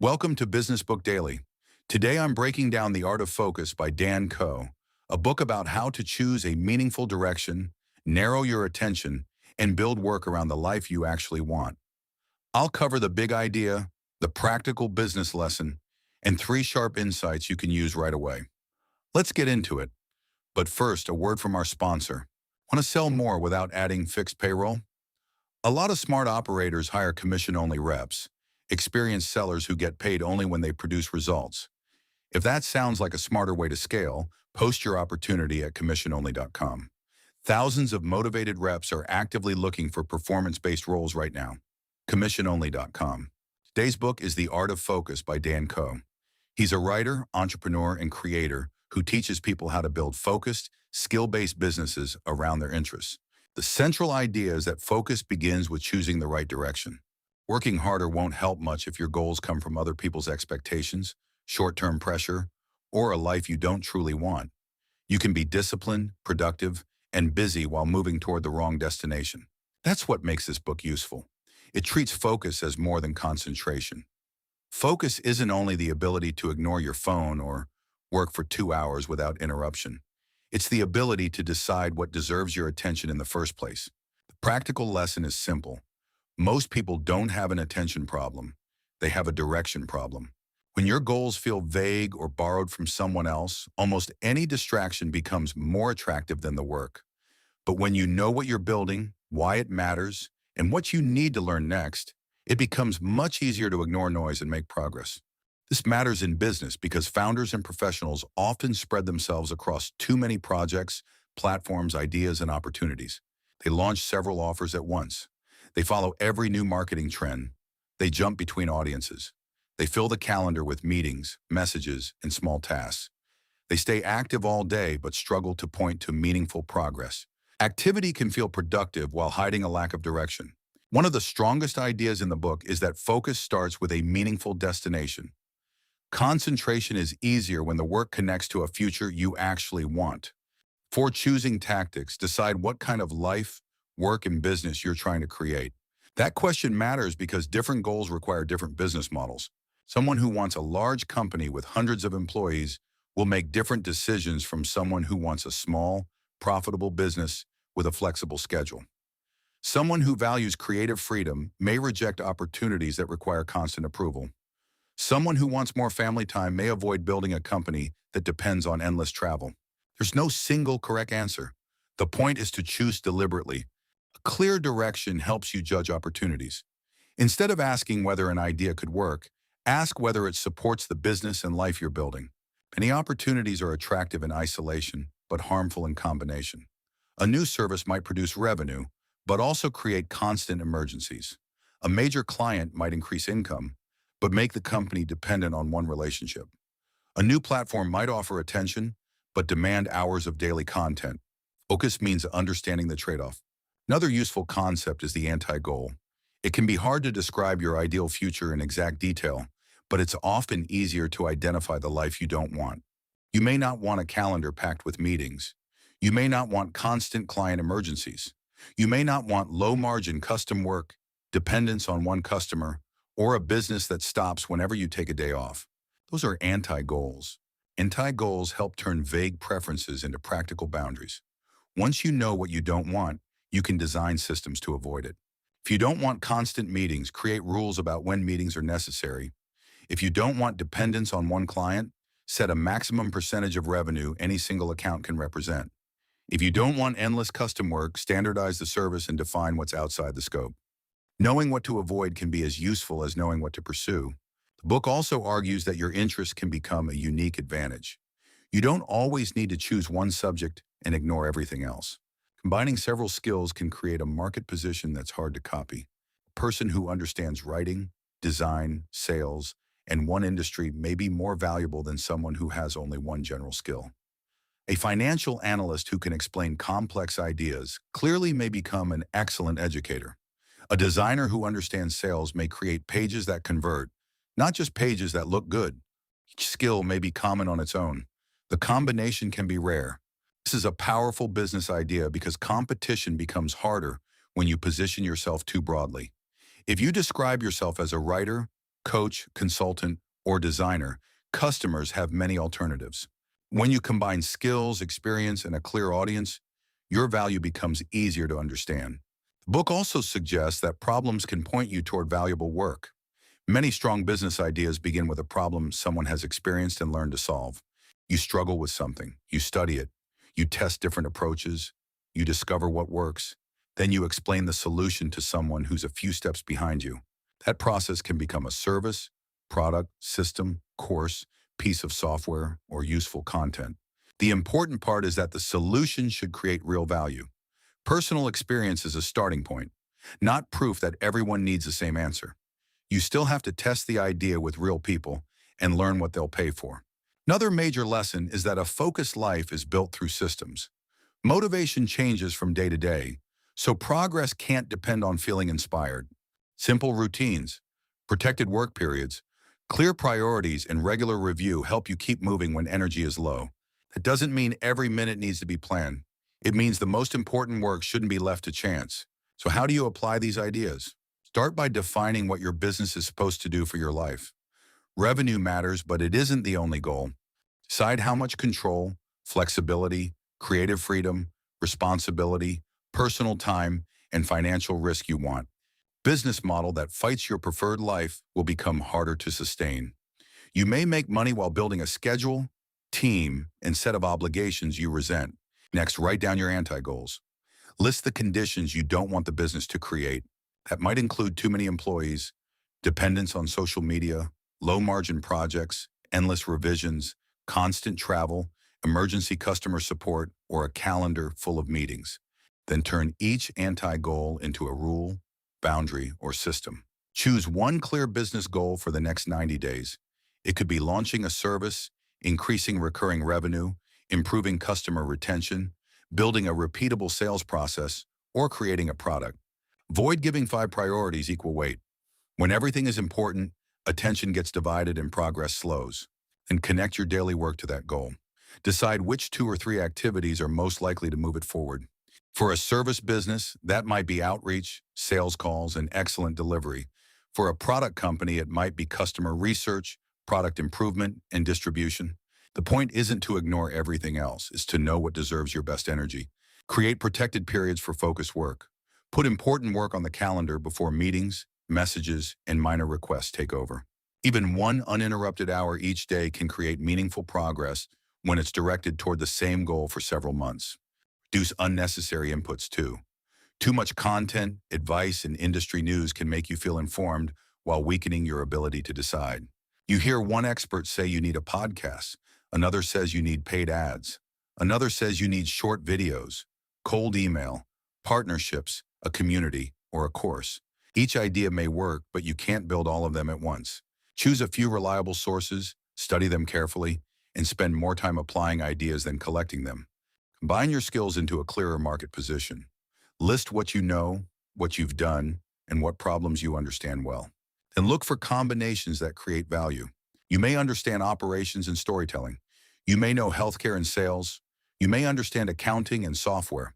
Welcome to Business Book Daily. Today I'm breaking down The Art of Focus by Dan Koe, a book about how to choose a meaningful direction, narrow your attention, and build work around the life you actually want. I'll cover the big idea, the practical business lesson, and 3 sharp insights you can use right away. Let's get into it. But first, a word from our sponsor. Want to sell more without adding fixed payroll? A lot of smart operators hire commission-only reps, experienced sellers who get paid only when they produce results. If that sounds like a smarter way to scale, post your opportunity at commissiononly.com. Thousands of motivated reps are actively looking for performance-based roles right now. Commissiononly.com. Today's book is The Art of Focus by Dan Koe. He's a writer, entrepreneur, and creator who teaches people how to build focused, skill-based businesses around their interests. The central idea is that focus begins with choosing the right direction. Working harder won't help much if your goals come from other people's expectations, short-term pressure, or a life you don't truly want. You can be disciplined, productive, and busy while moving toward the wrong destination. That's what makes this book useful. It treats focus as more than concentration. Focus isn't only the ability to ignore your phone or work for 2 hours without interruption. It's the ability to decide what deserves your attention in the first place. The practical lesson is simple. Most people don't have an attention problem. They have a direction problem. When your goals feel vague or borrowed from someone else, almost any distraction becomes more attractive than the work. But when you know what you're building, why it matters, and what you need to learn next, it becomes much easier to ignore noise and make progress. This matters in business because founders and professionals often spread themselves across too many projects, platforms, ideas, and opportunities. They launch several offers at once. They follow every new marketing trend. They jump between audiences. They fill the calendar with meetings, messages, and small tasks. They stay active all day but struggle to point to meaningful progress. Activity can feel productive while hiding a lack of direction. One of the strongest ideas in the book is that focus starts with a meaningful destination. Concentration is easier when the work connects to a future you actually want. For choosing tactics, decide what kind of life, work, and business you're trying to create. That question matters because different goals require different business models. Someone who wants a large company with hundreds of employees will make different decisions from someone who wants a small, profitable business with a flexible schedule. Someone who values creative freedom may reject opportunities that require constant approval. Someone who wants more family time may avoid building a company that depends on endless travel. There's no single correct answer. The point is to choose deliberately. A clear direction helps you judge opportunities. Instead of asking whether an idea could work, ask whether it supports the business and life you're building. Many opportunities are attractive in isolation, but harmful in combination. A new service might produce revenue, but also create constant emergencies. A major client might increase income, but make the company dependent on one relationship. A new platform might offer attention, but demand hours of daily content. Focus means understanding the trade-off. Another useful concept is the anti-goal. It can be hard to describe your ideal future in exact detail, but it's often easier to identify the life you don't want. You may not want a calendar packed with meetings. You may not want constant client emergencies. You may not want low-margin custom work, dependence on one customer, or a business that stops whenever you take a day off. Those are anti-goals. Anti-goals help turn vague preferences into practical boundaries. Once you know what you don't want, you can design systems to avoid it. If you don't want constant meetings, create rules about when meetings are necessary. If you don't want dependence on one client, set a maximum percentage of revenue any single account can represent. If you don't want endless custom work, standardize the service and define what's outside the scope. Knowing what to avoid can be as useful as knowing what to pursue. The book also argues that your interests can become a unique advantage. You don't always need to choose one subject and ignore everything else. Combining several skills can create a market position that's hard to copy. A person who understands writing, design, sales, and one industry may be more valuable than someone who has only one general skill. A financial analyst who can explain complex ideas clearly may become an excellent educator. A designer who understands sales may create pages that convert, not just pages that look good. Each skill may be common on its own. The combination can be rare. This is a powerful business idea because competition becomes harder when you position yourself too broadly. If you describe yourself as a writer, coach, consultant, or designer, customers have many alternatives. When you combine skills, experience, and a clear audience, your value becomes easier to understand. The book also suggests that problems can point you toward valuable work. Many strong business ideas begin with a problem someone has experienced and learned to solve. You struggle with something, you study it, you test different approaches, you discover what works, then you explain the solution to someone who's a few steps behind you. That process can become a service, product, system, course, piece of software, or useful content. The important part is that the solution should create real value. Personal experience is a starting point, not proof that everyone needs the same answer. You still have to test the idea with real people and learn what they'll pay for. Another major lesson is that a focused life is built through systems. Motivation changes from day to day, so progress can't depend on feeling inspired. Simple routines, protected work periods, clear priorities, and regular review help you keep moving when energy is low. That doesn't mean every minute needs to be planned. It means the most important work shouldn't be left to chance. So how do you apply these ideas? Start by defining what your business is supposed to do for your life. Revenue matters, but it isn't the only goal. Decide how much control, flexibility, creative freedom, responsibility, personal time, and financial risk you want. Business model that fights your preferred life will become harder to sustain. You may make money while building a schedule, team, and set of obligations you resent. Next, write down your anti-goals. List the conditions you don't want the business to create. That might include too many employees, dependence on social media, low-margin projects, endless revisions, constant travel, emergency customer support, or a calendar full of meetings. Then turn each anti-goal into a rule, boundary, or system. Choose one clear business goal for the next 90 days. It could be launching a service, increasing recurring revenue, improving customer retention, building a repeatable sales process, or creating a product. Avoid giving 5 priorities equal weight. When everything is important, attention gets divided and progress slows. And connect your daily work to that goal. Decide which 2 or 3 activities are most likely to move it forward. For a service business, that might be outreach, sales calls, and excellent delivery. For a product company, it might be customer research, product improvement, and distribution. The point isn't to ignore everything else, it's to know what deserves your best energy. Create protected periods for focused work. Put important work on the calendar before meetings, messages, and minor requests take over. Even one uninterrupted hour each day can create meaningful progress when it's directed toward the same goal for several months. Reduce unnecessary inputs too. Too much content, advice, and industry news can make you feel informed while weakening your ability to decide. You hear one expert say you need a podcast, another says you need paid ads, another says you need short videos, cold email, partnerships, a community, or a course. Each idea may work, but you can't build all of them at once. Choose a few reliable sources, study them carefully, and spend more time applying ideas than collecting them. Combine your skills into a clearer market position. List what you know, what you've done, and what problems you understand well. And look for combinations that create value. You may understand operations and storytelling. You may know healthcare and sales. You may understand accounting and software.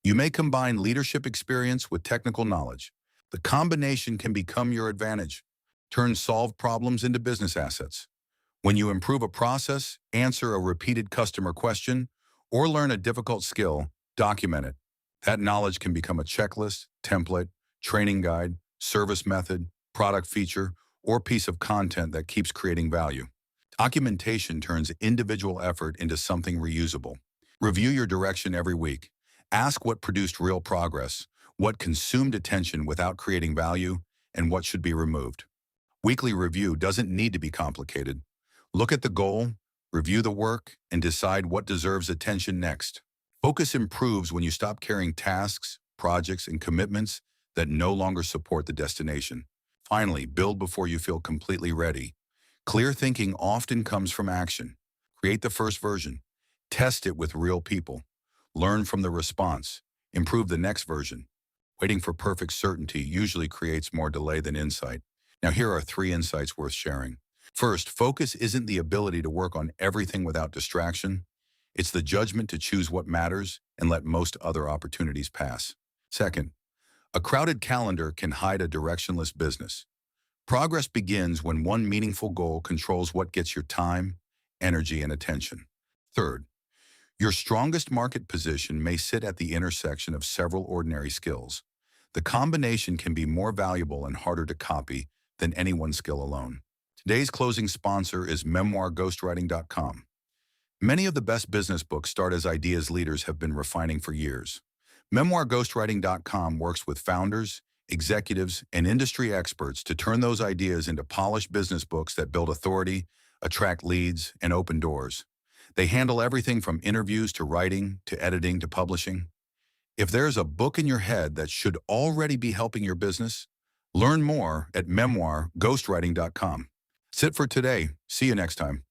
You may combine leadership experience with technical knowledge. The combination can become your advantage. Turn solved problems into business assets. When you improve a process, answer a repeated customer question, or learn a difficult skill, document it. That knowledge can become a checklist, template, training guide, service method, product feature, or piece of content that keeps creating value. Documentation turns individual effort into something reusable. Review your direction every week. Ask what produced real progress, what consumed attention without creating value, and what should be removed. Weekly review doesn't need to be complicated. Look at the goal, review the work, and decide what deserves attention next. Focus improves when you stop carrying tasks, projects, and commitments that no longer support the destination. Finally, build before you feel completely ready. Clear thinking often comes from action. Create the first version. Test it with real people. Learn from the response. Improve the next version. Waiting for perfect certainty usually creates more delay than insight. Now here are 3 insights worth sharing. First, focus isn't the ability to work on everything without distraction. It's the judgment to choose what matters and let most other opportunities pass. Second, a crowded calendar can hide a directionless business. Progress begins when one meaningful goal controls what gets your time, energy, and attention. Third, your strongest market position may sit at the intersection of several ordinary skills. The combination can be more valuable and harder to copy than any one skill alone. Today's closing sponsor is memoirghostwriting.com. Many of the best business books start as ideas leaders have been refining for years. Memoirghostwriting.com works with founders, executives, and industry experts to turn those ideas into polished business books that build authority, attract leads, and open doors. They handle everything from interviews to writing to editing to publishing. If there's a book in your head that should already be helping your business, learn more at memoirghostwriting.com. That's it for today. See you next time.